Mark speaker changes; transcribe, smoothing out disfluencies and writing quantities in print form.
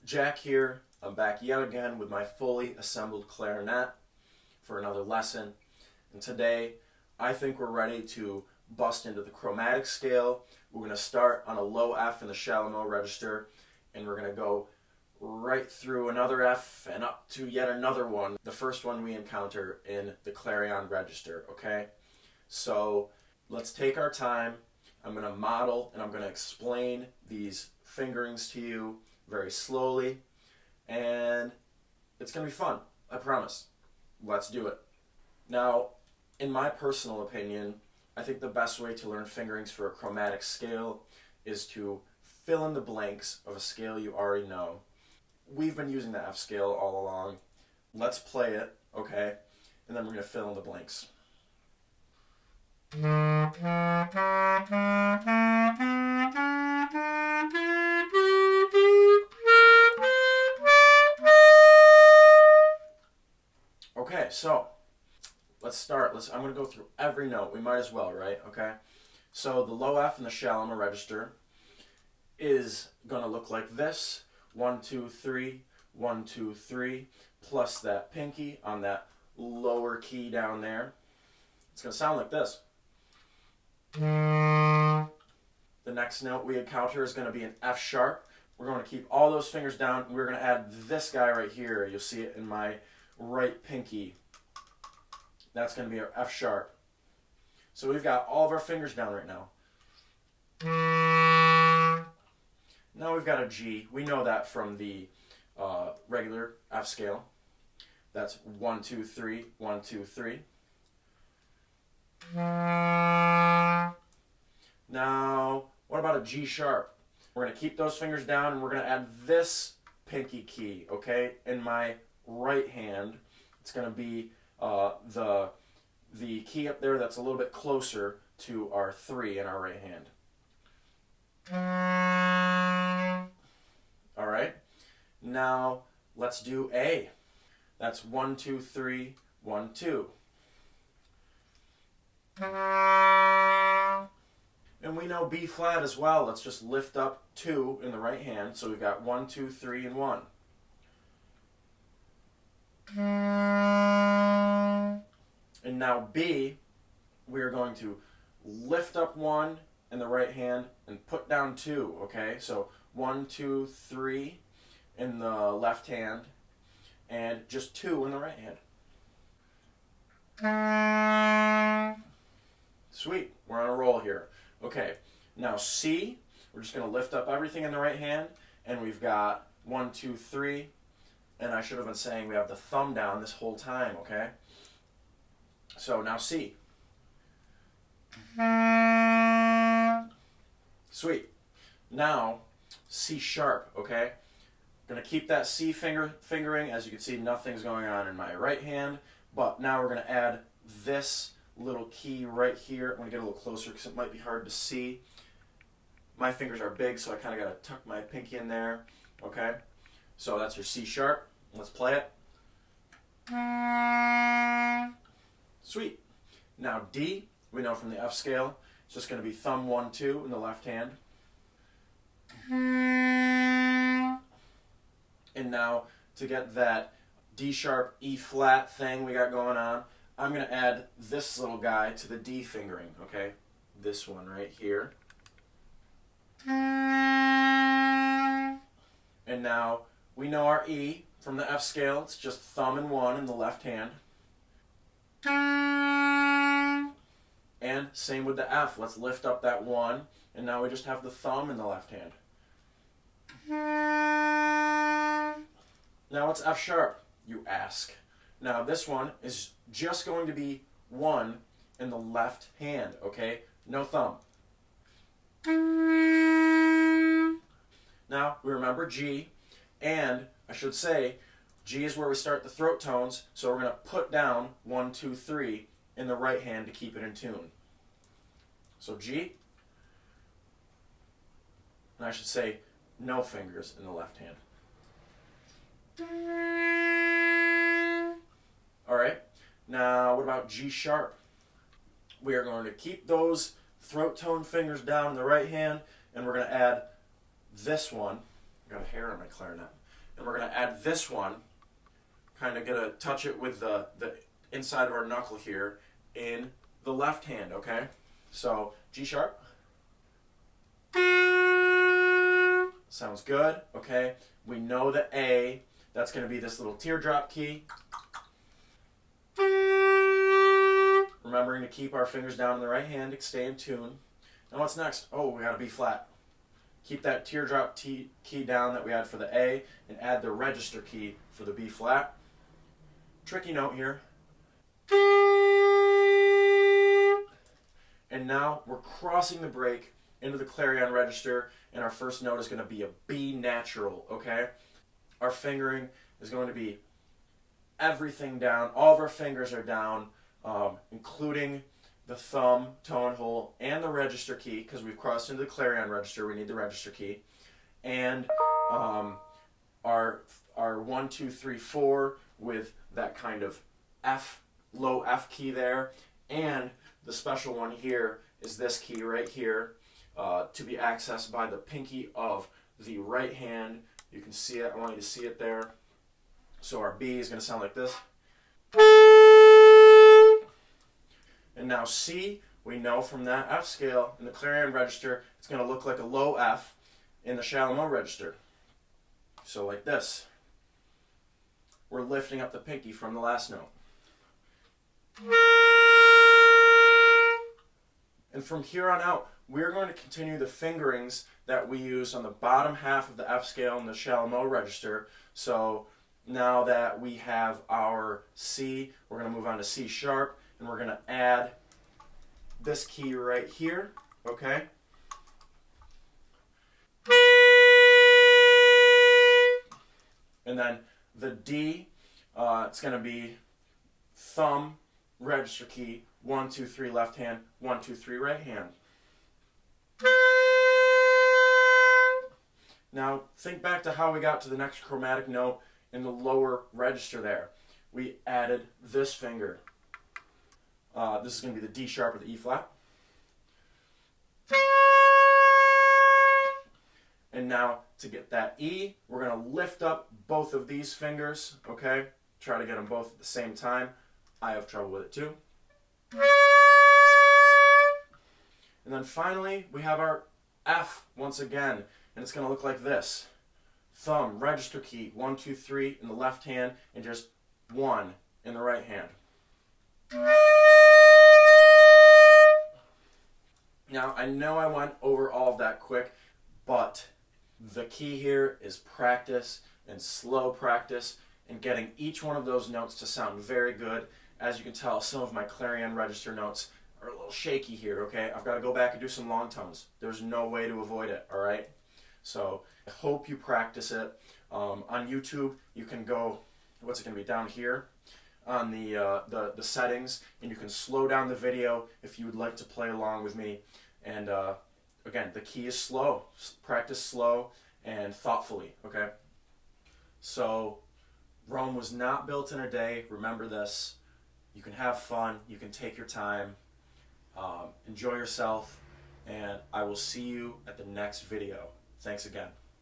Speaker 1: Jack here. I'm back yet again with my fully assembled clarinet for another lesson. And today, I think we're ready to bust into the chromatic scale. We're going to start on a low F in the shallow mo register, and we're going to go right through another F and up to yet another one, the first one we encounter in the clarion register, okay? So let's take our time. I'm going to model and I'm going to explain these fingerings to you very slowly, and it's going to be fun, I promise. Let's do it. Now, in my personal opinion, I think the best way to learn fingerings for a chromatic scale is to fill in the blanks of a scale you already know. We've been using the F scale all along. Let's play it, okay? And then we're going to fill in the blanks. Okay, so let's start. I'm going to go through every note. We might as well, right? Okay. So the low F in the shallow mo register is going to look like this. 1, 2, 3, 1, 2, 3, plus that pinky on that lower key down there. It's going to sound like this. The next note we encounter is going to be an F sharp. We're going to keep all those fingers down. We're going to add this guy right here. You'll see it in my right pinky. That's going to be our F sharp. So we've got all of our fingers down right now. Now we've got a G. We know that from the regular F scale. That's 1, 2, 3, 1, 2, 3. Now, what about a G sharp? We're going to keep those fingers down and we're going to add this pinky key, okay? In my right hand, it's going to be the key up there that's a little bit closer to our 3 in our right hand. All right, now let's do A. That's 1, 2, 3, 1, 2. And we know B flat as well. Let's just lift up 2 in the right hand. So we've got 1, 2, 3, and 1. And now B, we are going to lift up 1 in the right hand and put down 2, okay? So 1, 2, 3 in the left hand and just 2 in the right hand. Sweet, we're on a roll here. Okay, now C, we're just going to lift up everything in the right hand, and we've got 1, 2, 3, and I should have been saying we have the thumb down this whole time, okay? So now C. Sweet. Now C sharp, okay? Going to keep that C fingering. As you can see, nothing's going on in my right hand, but now we're going to add this little key right here. I'm going to get a little closer because it might be hard to see. My fingers are big, so I kind of got to tuck my pinky in there, okay? So that's your C sharp. Let's play it. Sweet. Now D, we know from the F scale, it's just going to be thumb 1, 2 in the left hand. And now to get that D sharp, E flat thing we got going on, I'm going to add this little guy to the D fingering, okay? This one right here. And now we know our E from the F scale. It's just thumb and 1 in the left hand. And same with the F. Let's lift up that 1, and now we just have the thumb in the left hand. Now what's F sharp, you ask? Now this one is just going to be 1 in the left hand, okay? No thumb. Now we remember G, and I should say G is where we start the throat tones, so we're going to put down 1, 2, 3 in the right hand to keep it in tune. So G, and I should say no fingers in the left hand. Alright, now what about G sharp? We are going to keep those throat tone fingers down in the right hand, and we're going to add this one. I got a hair on my clarinet. and we're going to add this one, kind of going to touch it with the inside of our knuckle here in the left hand, okay? So G sharp. Sounds good, okay? We know the A, that's going to be this little teardrop key. Remembering to keep our fingers down in the right hand to stay in tune. Now what's next? Oh, we got a B flat. Keep that teardrop key down that we had for the A and add the register key for the B flat. Tricky note here. And now we're crossing the break into the clarion register, and our first note is going to be a B natural, okay? Our fingering is going to be everything down. All of our fingers are down, including the thumb, tone hole, and the register key, because we've crossed into the clarion register. We need the register key. And our 1, 2, 3, 4 with that kind of F, low F key there. And the special one here is this key right here, to be accessed by the pinky of the right hand. You can see it. I want you to see it there. So our B is going to sound like this. And now C, we know from that F scale in the clarion register, it's going to look like a low F in the shallow mode register. So like this. We're lifting up the pinky from the last note. And from here on out, we're going to continue the fingerings that we use on the bottom half of the F scale in the shallow mode register. So now that we have our C, we're going to move on to C sharp, and we're going to add this key right here, okay? And then the D, it's going to be thumb, register key, 1, 2, 3 left hand, 1, 2, 3 right hand. Now think back to how we got to the next chromatic note in the lower register there. We added this finger. This is going to be the D sharp or the E flat. And now to get that E, we're going to lift up both of these fingers, okay? Try to get them both at the same time. I have trouble with it too. And then finally, we have our F once again, and it's going to look like this. Thumb, register key, 1, 2, 3 in the left hand, and just 1 in the right hand. Now, I know I went over all of that quick, but the key here is practice and slow practice and getting each one of those notes to sound very good. As you can tell, some of my clarion register notes are a little shaky here, okay? I've got to go back and do some long tones. There's no way to avoid it, all right? So I hope you practice it. On YouTube, you can go, what's it going to be, down here on the settings, and you can slow down the video if you would like to play along with me. And again, the key is slow. Practice slow and thoughtfully, okay? So Rome was not built in a day. Remember this. You can have fun. You can take your time. Enjoy yourself. And I will see you at the next video. Thanks again.